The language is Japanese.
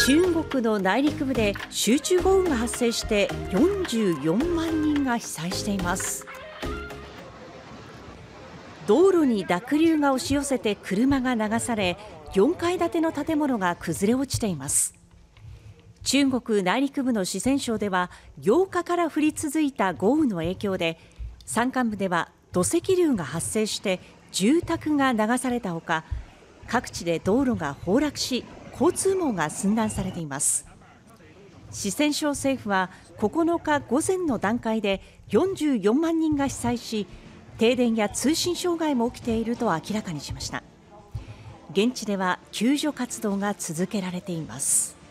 中国の内陸部で集中豪雨が発生して44万人が被災しています。道路に濁流が押し寄せて車が流され、4階建ての建物が崩れ落ちています。中国内陸部の四川省では8日から降り続いた豪雨の影響で、山間部では土石流が発生して住宅が流されたほか、各地で道路が崩落し、交通網が寸断されています。四川省政府は9日午前の段階で44万人が被災し、停電や通信障害も起きていると明らかにしました。現地では救助活動が続けられています。